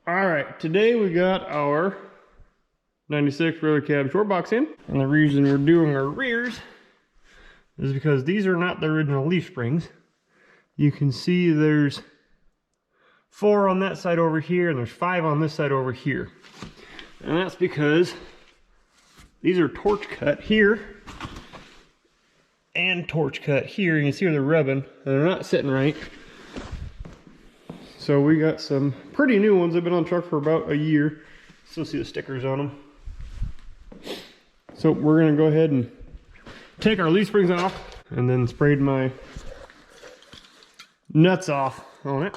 All right, today we got our 96 roller cab short box in, and the reason we're doing our rears is because these are not the original leaf springs. You can see there's 4 on that side over here, and there's 5 on this side over here. And that's because these are torch cut here and torch cut here. You can see where they're rubbing, and they're not sitting right. So we got some pretty new ones. They've been on the truck for about a year. Still see the stickers on them. So we're gonna go ahead and take our leaf springs off, and then sprayed my nuts off on it.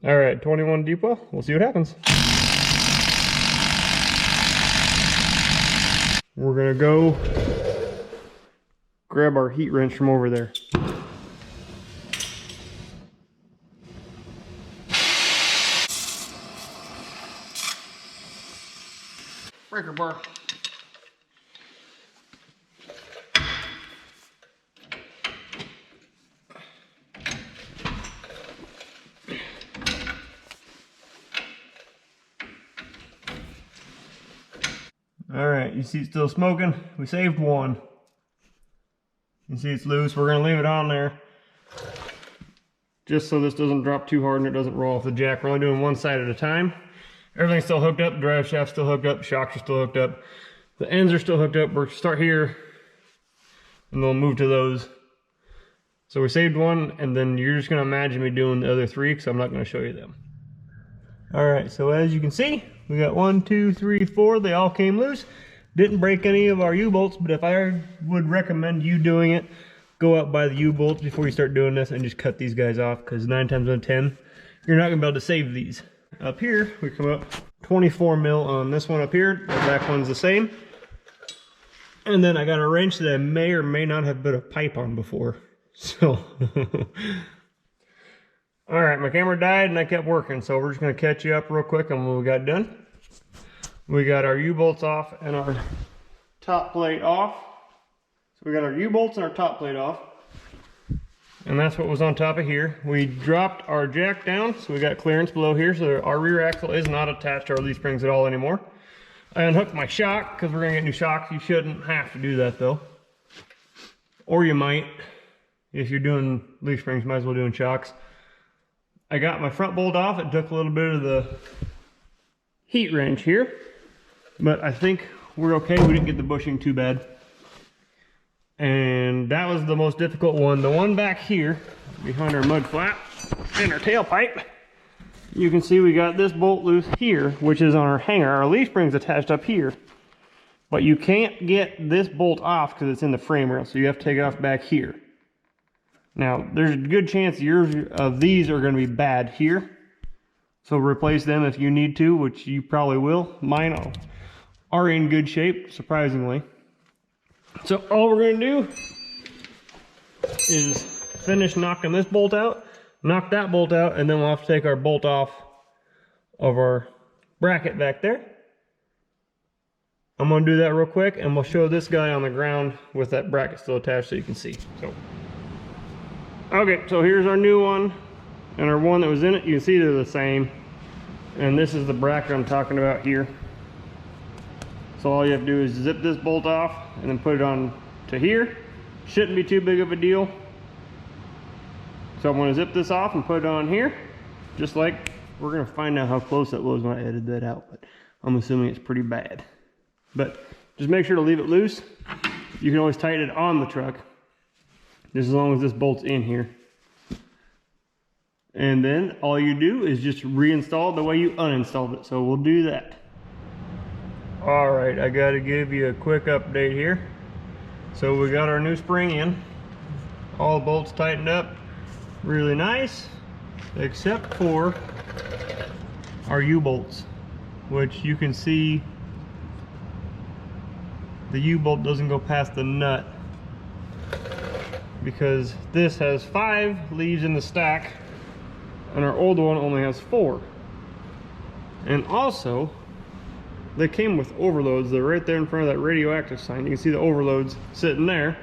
All right, 21 deep well. We'll see what happens. We're gonna go grab our heat wrench from over there. Breaker bar. All right, you see it's still smoking. We saved one. You see it's loose. We're gonna leave it on there just so this doesn't drop too hard and it doesn't roll off the jack. We're only doing one side at a time. Everything's still hooked up. The drive shaft's still hooked up. Shocks are still hooked up. The ends are still hooked up. We'll start here and we'll move to those. So we saved one, and then you're just gonna imagine me doing the other 3 because I'm not gonna show you them. All right, so as you can see, we got 1, 2, 3, 4. They all came loose. Didn't break any of our U-bolts, but if I would recommend you doing it, go out by the U-bolts before you start doing this and just cut these guys off, because 9 times out of 10, you're not gonna be able to save these. Up here, we come up 24 mil on this one up here. The back one's the same. And then I got a wrench that I may or may not have put a pipe on before. So, all right, my camera died and I kept working. So we're just gonna catch you up real quick on what we got done. We got our U-bolts off and our top plate off. So we got our U-bolts and our top plate off. And that's what was on top of here. We dropped our jack down, so we got clearance below here, so our rear axle is not attached to our leaf springs at all anymore. I unhooked my shock, because we're gonna get new shocks. You shouldn't have to do that though. Or you might. If you're doing leaf springs, might as well doing shocks. I got my front bolt off. It took a little bit of the heat wrench here, but I think we're okay. We didn't get the bushing too bad. And that was the most difficult one. The one back here, behind our mud flap and our tailpipe, you can see we got this bolt loose here, which is on our hanger. Our leaf spring's attached up here. But you can't get this bolt off because it's in the frame rail, so you have to take it off back here. Now, there's a good chance yours of these are going to be bad here. So replace them if you need to, which you probably will. Mine are in good shape, surprisingly. So all we're going to do is finish knocking this bolt out, knock that bolt out, and then we'll have to take our bolt off of our bracket back there. I'm going to do that real quick, and we'll show this guy on the ground with that bracket still attached so you can see. So, okay, so here's our new one and our one that was in it. You can see they're the same. And this is the bracket I'm talking about here. So all you have to do is zip this bolt off and then put it on to here. Shouldn't be too big of a deal. So I'm going to zip this off and put it on here. Just like, we're going to find out how close that was when I edited that out, but I'm assuming it's pretty bad. But just make sure to leave it loose. You can always tighten it on the truck, just as long as this bolt's in here. And then all you do is just reinstall it the way you uninstalled it. So we'll do that. All right, I got to give you a quick update here. So we got our new spring in. All the bolts tightened up really nice, except for our U-bolts, which you can see the U-bolt doesn't go past the nut because this has 5 leaves in the stack and our old one only has 4. And also, they came with overloads. They're right there in front of that radioactive sign. You can see the overloads sitting there.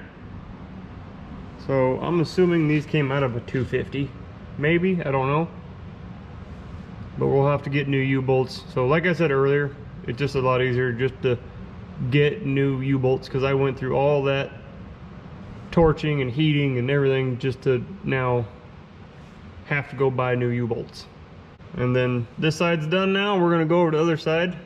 So I'm assuming these came out of a 250. Maybe, I don't know. but we'll have to get new U-bolts. So like I said earlier, it's just a lot easier just to get new U-bolts, because I went through all that torching and heating and everything just to now have to go buy new U-bolts. And then this side's done now. We're gonna go over to the other side,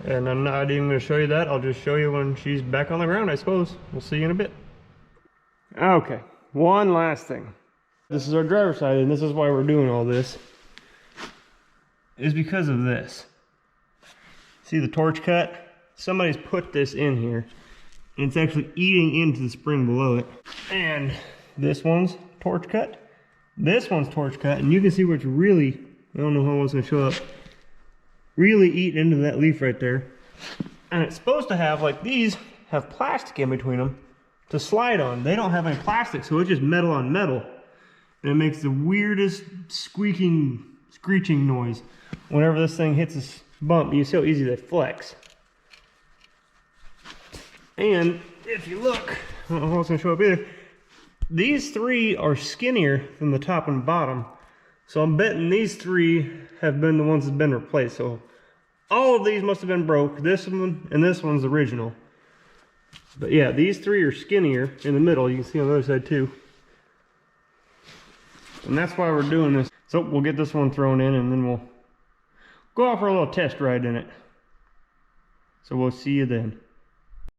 and I'm not even gonna show you that. I'll just show you when she's back on the ground, I suppose. We'll see you in a bit. Okay, one last thing. This is our driver's side, and this is why we're doing all this, is because of this. See the torch cut? Somebody's put this in here, and it's actually eating into the spring below it. And this one's torch cut. This one's torch cut, and you can see where it's really, I don't know how it's gonna show up, really eating into that leaf right there. And it's supposed to have, like these, have plastic in between them to slide on. They don't have any plastic, so it's just metal on metal. And it makes the weirdest squeaking, screeching noise. Whenever this thing hits this bump, you see how easy they flex. And if you look, I don't know how it's gonna show up either, these three are skinnier than the top and bottom. So I'm betting these three have been the ones that have been replaced. So all of these must have been broke. This one and this one's original. But yeah, these three are skinnier in the middle. You can see on the other side too. And that's why we're doing this. So we'll get this one thrown in, and then we'll go off for a little test ride in it. So we'll see you then.